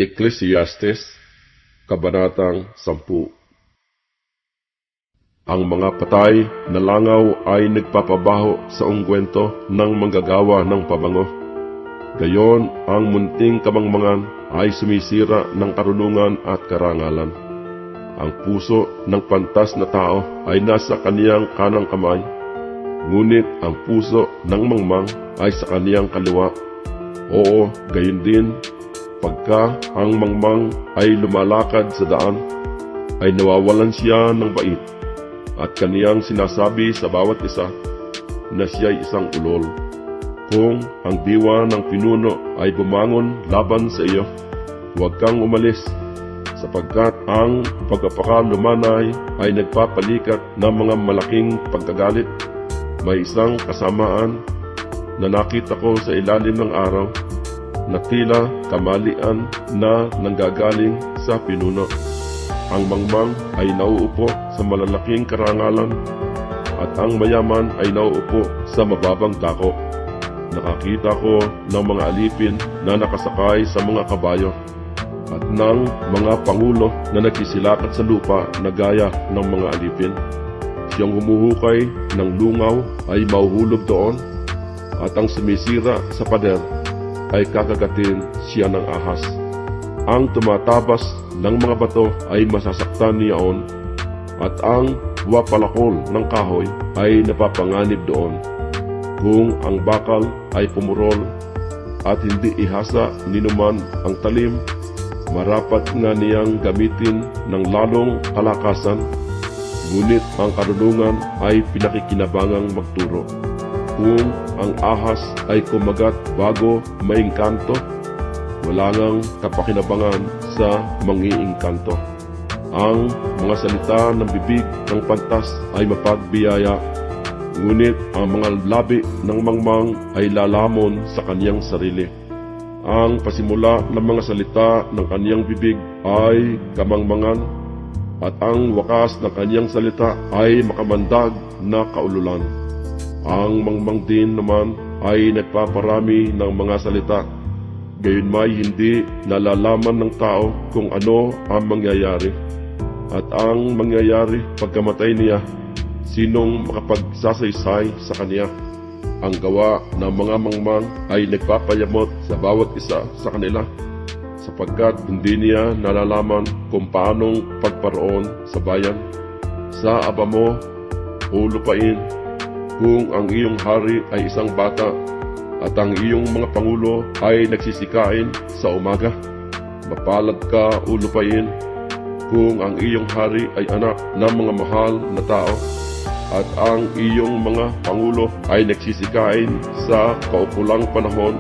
Ecclesiastes, Kabanatang 10. Ang mga patay na langaw ay nagpapabaho sa ungkwento ng manggagawa ng pabango. Gayon, ang munting kamangmangan ay sumisira ng karunungan at karangalan. Ang puso ng pantas na tao ay nasa kaniyang kanang kamay, ngunit ang puso ng mangmang ay sa kaniyang kaliwa. Oo, gayon din, pagka ang mangmang ay lumalakad sa daan, ay nawawalan siya ng bait, at kaniyang sinasabi sa bawat isa na siya'y isang ulol. Kung ang diwa ng pinuno ay bumangon laban sa iyo, huwag kang umalis, sapagkat ang pagkapakalumanay ay nagpapalikat ng mga malaking pagkagalit. May isang kasamaan na nakita ko sa ilalim ng araw, na tila kamalian na nanggagaling sa pinuno. Ang mangmang ay nauupo sa malalaking karangalan, at ang mayaman ay nauupo sa mababang dako. Nakakita ko ng mga alipin na nakasakay sa mga kabayo, at ng mga pangulo na nagsisilakad sa lupa na gaya ng mga alipin. Siyang humuhukay ng lungaw ay mahuhulog doon, at ang sumisira sa pader ay kakagatin siya ng ahas. Ang tumatabas ng mga bato ay masasaktan niyaon, at ang wapalakol ng kahoy ay napapanganib doon. Kung ang bakal ay pumurol at hindi ihasa ninuman ang talim, marapat nga niyang gamitin ng lalong kalakasan, ngunit ang karunungan ay pinakikinabangang magturo. Kung ang ahas ay kumagat bago maingkanto, wala ngang kapakinabangan sa mangiingkanto. Ang mga salita ng bibig ng pantas ay mapagbiyaya, ngunit ang mga labi ng mangmang ay lalamon sa kaniyang sarili. Ang pasimula ng mga salita ng kaniyang bibig ay kamangmangan, at ang wakas ng kaniyang salita ay makamandag na kaululan. Ang mangmang din naman ay nagpaparami ng mga salita, gayon may hindi nalalaman ng tao kung ano ang mangyayari. At ang mangyayari pagkamatay niya, sinong makapagsasaysay sa kaniya? Ang gawa ng mga mangmang ay nagpapayamot sa bawat isa sa kanila, sapagkat hindi niya nalalaman kung paanong pagparoon sa bayan. Sa aba mo, o lupain, kung ang iyong hari ay isang bata, at ang iyong mga pangulo ay nagsisikain sa umaga. Mapalad ka, o lupain, kung ang iyong hari ay anak ng mga mahal na tao, at ang iyong mga pangulo ay nagsisikain sa kaukulang panahon,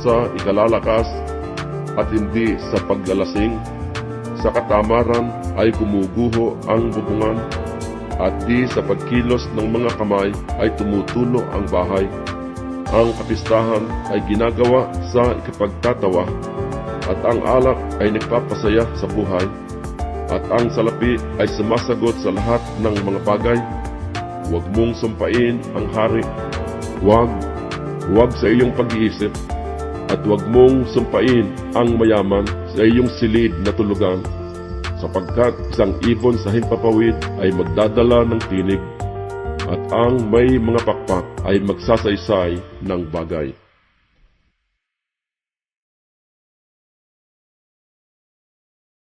sa ikalalakas at hindi sa paglalasing. Sa katamaran ay gumuguho ang bubungan, at di sa pagkilos ng mga kamay ay tumutulo ang bahay. Ang kapistahan ay ginagawa sa ikapagtatawa, at ang alak ay nagpapasaya sa buhay, at ang salapi ay sumasagot sa lahat ng mga bagay. Huwag mong sumpain ang hari. Huwag sa iyong pag-iisip, at huwag mong sumpain ang mayaman sa iyong silid na tulugan, sapagkat isang ibon sa himpapawid ay magdadala ng tinig, at ang may mga pakpak ay magsasaysay ng bagay.